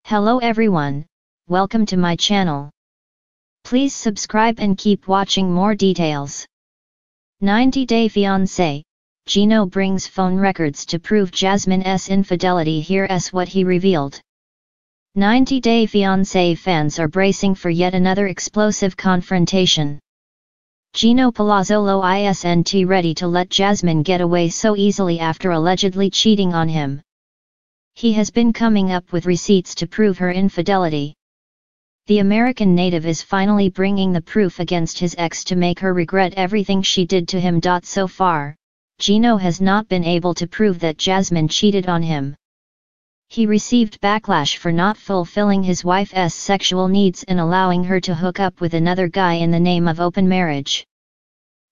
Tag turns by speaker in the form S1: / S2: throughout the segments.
S1: Hello everyone, welcome to my channel. Please subscribe and keep watching more details. 90-Day Fiance, Gino brings phone records to prove Jasmine's infidelity. Here's what he revealed. 90-Day Fiance fans are bracing for yet another explosive confrontation. Gino Palazzolo isn't ready to let Jasmine get away so easily after allegedly cheating on him. He has been coming up with receipts to prove her infidelity. The American native is finally bringing the proof against his ex to make her regret everything she did to him. So far, Gino has not been able to prove that Jasmine cheated on him. He received backlash for not fulfilling his wife's sexual needs and allowing her to hook up with another guy in the name of open marriage.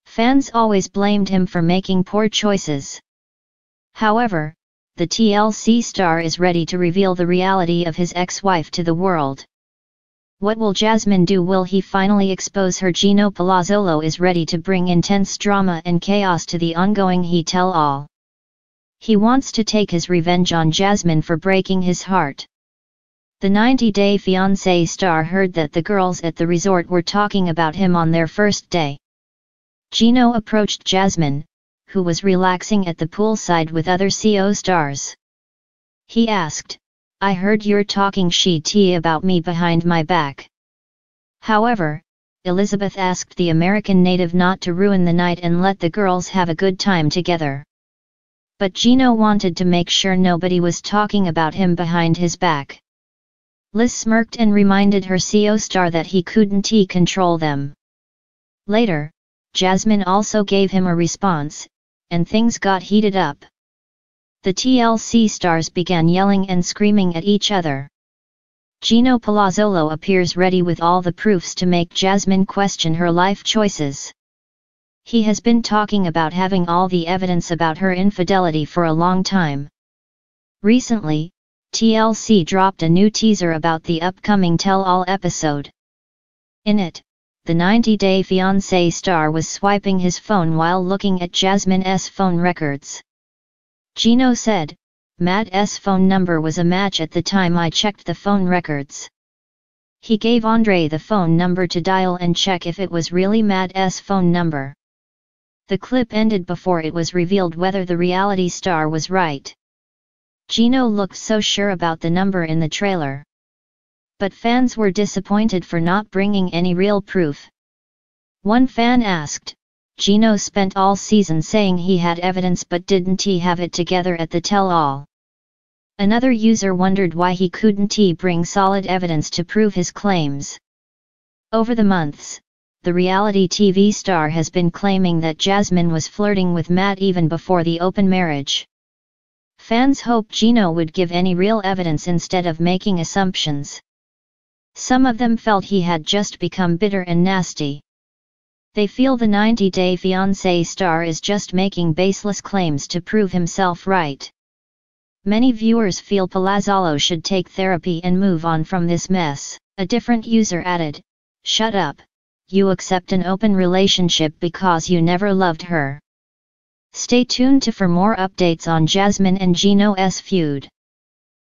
S1: Fans always blamed him for making poor choices. However, the TLC star is ready to reveal the reality of his ex-wife to the world. What will Jasmine do? Will he finally expose her? Gino Palazzolo is ready to bring intense drama and chaos to the ongoing He Tell All. He wants to take his revenge on Jasmine for breaking his heart. The 90-Day Fiance star heard that the girls at the resort were talking about him on their first day. Gino approached Jasmine, who was relaxing at the poolside with other CO stars. He asked, "I heard you're talking shit about me behind my back." However, Elizabeth asked the American native not to ruin the night and let the girls have a good time together. But Gino wanted to make sure nobody was talking about him behind his back. Liz smirked and reminded her CO star that he couldn't control them. Later, Jasmine also gave him a response, and things got heated up. The TLC stars began yelling and screaming at each other. Gino Palazzolo appears ready with all the proofs to make Jasmine question her life choices. He has been talking about having all the evidence about her infidelity for a long time. Recently, TLC dropped a new teaser about the upcoming tell-all episode. In it, the 90-Day Fiance star was swiping his phone while looking at Jasmine's phone records. Gino said, "Matt's phone number was a match at the time I checked the phone records." He gave Andre the phone number to dial and check if it was really Matt's phone number. The clip ended before it was revealed whether the reality star was right. Gino looked so sure about the number in the trailer. But fans were disappointed for not bringing any real proof. One fan asked, "Gino spent all season saying he had evidence, but didn't he have it together at the tell-all?" Another user wondered why he couldn't bring solid evidence to prove his claims. Over the months, the reality TV star has been claiming that Jasmine was flirting with Matt even before the open marriage. Fans hoped Gino would give any real evidence instead of making assumptions. Some of them felt he had just become bitter and nasty. They feel the 90-Day Fiance star is just making baseless claims to prove himself right. Many viewers feel Palazzolo should take therapy and move on from this mess. A different user added, "Shut up, you accept an open relationship because you never loved her." Stay tuned for more updates on Jasmine and Gino's feud.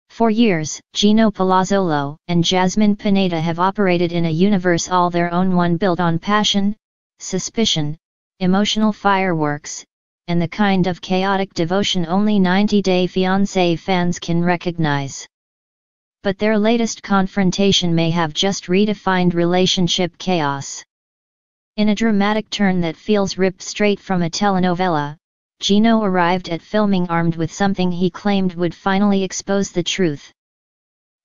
S1: For years, Gino Palazzolo and Jasmine Pineda have operated in a universe all their own, one built on passion, suspicion, emotional fireworks, and the kind of chaotic devotion only 90-Day Fiancé fans can recognize. But their latest confrontation may have just redefined relationship chaos. In a dramatic turn that feels ripped straight from a telenovela, Gino arrived at filming armed with something he claimed would finally expose the truth.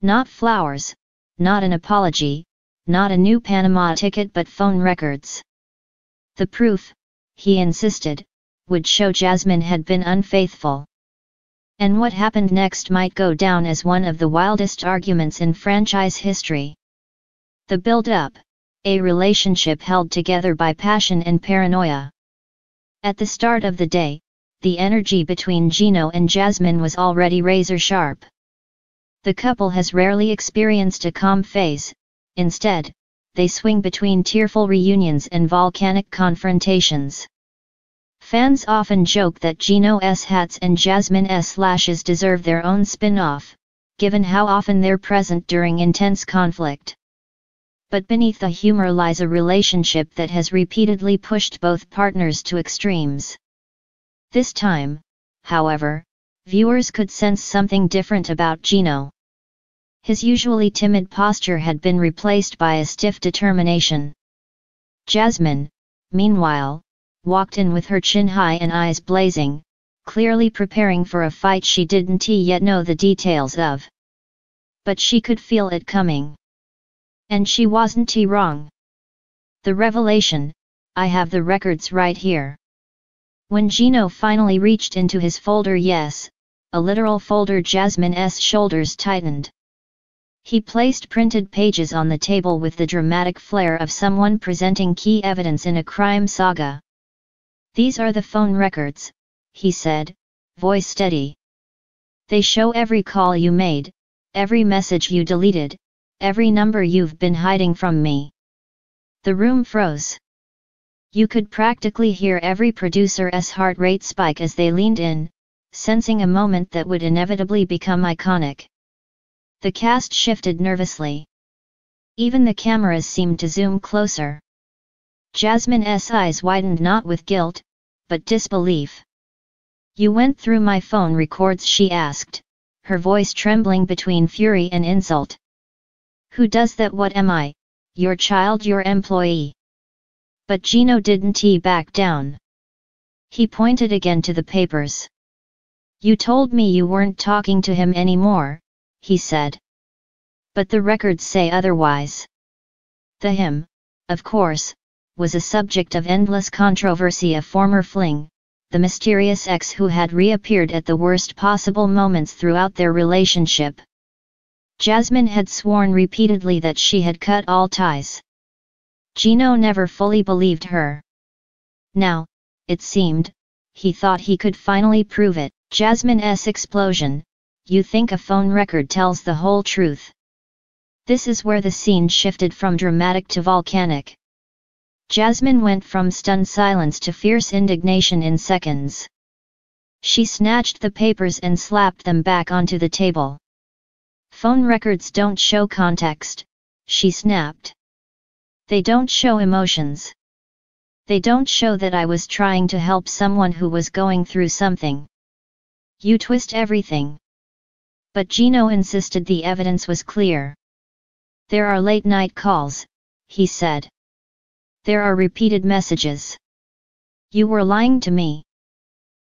S1: Not flowers, not an apology, not a new Panama ticket, but phone records. The proof, he insisted, would show Jasmine had been unfaithful. And what happened next might go down as one of the wildest arguments in franchise history. The build-up, a relationship held together by passion and paranoia. At the start of the day, the energy between Gino and Jasmine was already razor-sharp. The couple has rarely experienced a calm phase, instead, they swing between tearful reunions and volcanic confrontations. Fans often joke that Gino's hats and Jasmine's lashes deserve their own spin-off, given how often they're present during intense conflict. But beneath the humor lies a relationship that has repeatedly pushed both partners to extremes. This time, however, viewers could sense something different about Gino. His usually timid posture had been replaced by a stiff determination. Jasmine, meanwhile, walked in with her chin high and eyes blazing, clearly preparing for a fight she didn't yet know the details of. But she could feel it coming. And she wasn't wrong. The revelation: I have the records right here. When Gino finally reached into his folder, yes, a literal folder, Jasmine's shoulders tightened. He placed printed pages on the table with the dramatic flair of someone presenting key evidence in a crime saga. These are the phone records, he said, voice steady. They show every call you made, every message you deleted, every number you've been hiding from me. The room froze. You could practically hear every producer's heart rate spike as they leaned in, sensing a moment that would inevitably become iconic. The cast shifted nervously. Even the cameras seemed to zoom closer. Jasmine's eyes widened, not with guilt, but disbelief. You went through my phone records, she asked, her voice trembling between fury and insult. Who does that? What am I, your child, your employee? But Gino didn't back down. He pointed again to the papers. You told me you weren't talking to him anymore, he said. But the records say otherwise. The him, of course, was a subject of endless controversy, a former fling, the mysterious ex who had reappeared at the worst possible moments throughout their relationship. Jasmine had sworn repeatedly that she had cut all ties. Gino never fully believed her. Now, it seemed, he thought he could finally prove it. Jasmine's explosion: you think a phone record tells the whole truth? This is where the scene shifted from dramatic to volcanic. Jasmine went from stunned silence to fierce indignation in seconds. She snatched the papers and slapped them back onto the table. Phone records don't show context, she snapped. They don't show emotions. They don't show that I was trying to help someone who was going through something. You twist everything. But Gino insisted the evidence was clear. There are late-night calls, he said. There are repeated messages. You were lying to me.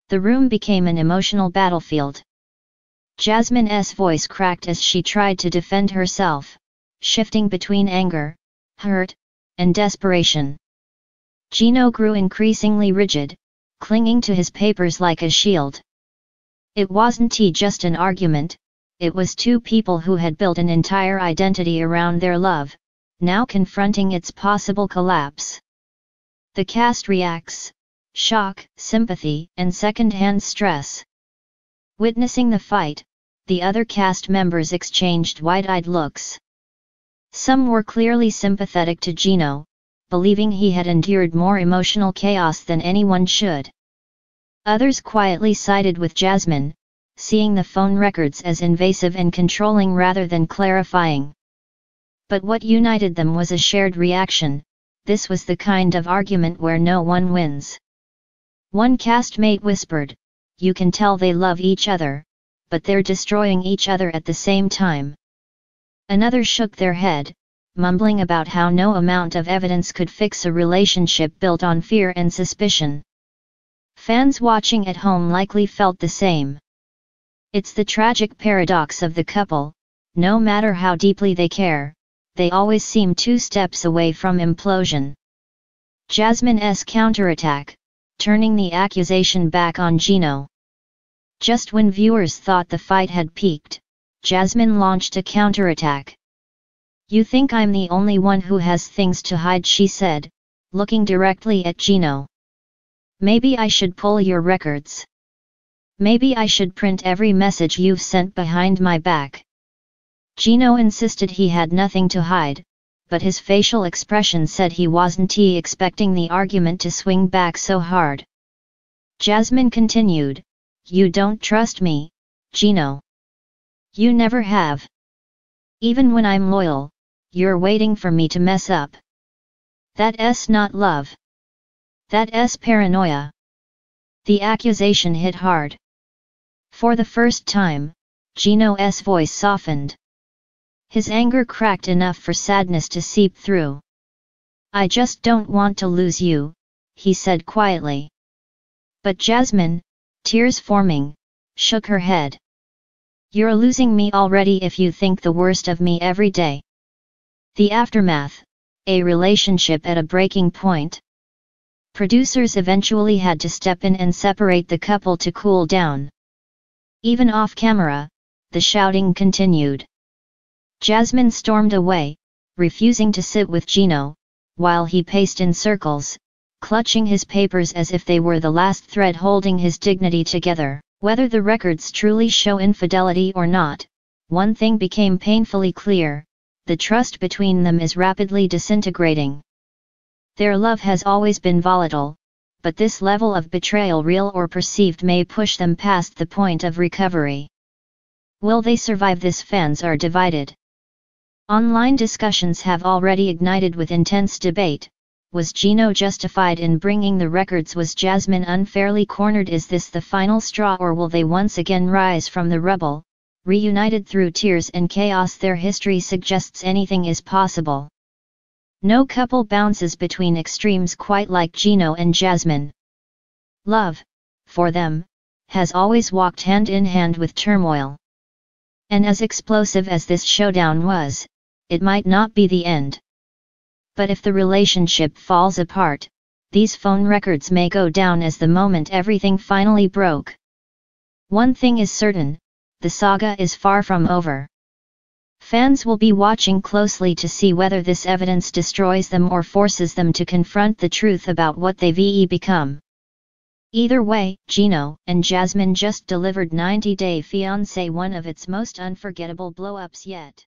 S1: The room became an emotional battlefield. Jasmine's voice cracked as she tried to defend herself, shifting between anger, hurt, and desperation. Gino grew increasingly rigid, clinging to his papers like a shield. It wasn't just an argument, it was two people who had built an entire identity around their love, now confronting its possible collapse. The cast reacts: shock, sympathy, and second-hand stress. Witnessing the fight, the other cast members exchanged wide-eyed looks. Some were clearly sympathetic to Gino, believing he had endured more emotional chaos than anyone should. Others quietly sided with Jasmine, seeing the phone records as invasive and controlling rather than clarifying. But what united them was a shared reaction: this was the kind of argument where no one wins. One castmate whispered, "You can tell they love each other, but they're destroying each other at the same time." Another shook their head, mumbling about how no amount of evidence could fix a relationship built on fear and suspicion. Fans watching at home likely felt the same. It's the tragic paradox of the couple: no matter how deeply they care, they always seem two steps away from implosion. Jasmine's counterattack, turning the accusation back on Gino. Just when viewers thought the fight had peaked, Jasmine launched a counterattack. "You think I'm the only one who has things to hide," she said, looking directly at Gino. "Maybe I should pull your records. Maybe I should print every message you've sent behind my back." Gino insisted he had nothing to hide, but his facial expression said he wasn't expecting the argument to swing back so hard. Jasmine continued, "You don't trust me, Gino. You never have. Even when I'm loyal, you're waiting for me to mess up. That's not love. That's paranoia. The accusation hit hard. For the first time, Gino's voice softened. His anger cracked enough for sadness to seep through. I just don't want to lose you, he said quietly. But Jasmine, tears forming, shook her head. You're losing me already if you think the worst of me every day. The aftermath, a relationship at a breaking point. Producers eventually had to step in and separate the couple to cool down. Even off camera, the shouting continued. Jasmine stormed away, refusing to sit with Gino, while he paced in circles, clutching his papers as if they were the last thread holding his dignity together. Whether the records truly show infidelity or not, one thing became painfully clear: the trust between them is rapidly disintegrating. Their love has always been volatile, but this level of betrayal, real or perceived, may push them past the point of recovery. Will they survive this? Fans are divided. Online discussions have already ignited with intense debate. Was Gino justified in bringing the records? Was Jasmine unfairly cornered? Is this the final straw, or will they once again rise from the rubble, reunited through tears and chaos? Their history suggests anything is possible. No couple bounces between extremes quite like Gino and Jasmine. Love, for them, has always walked hand in hand with turmoil. And as explosive as this showdown was, it might not be the end. But if the relationship falls apart, these phone records may go down as the moment everything finally broke. One thing is certain: the saga is far from over. Fans will be watching closely to see whether this evidence destroys them or forces them to confront the truth about what they've become. Either way, Gino and Jasmine just delivered 90 Day Fiancé, one of its most unforgettable blow-ups yet.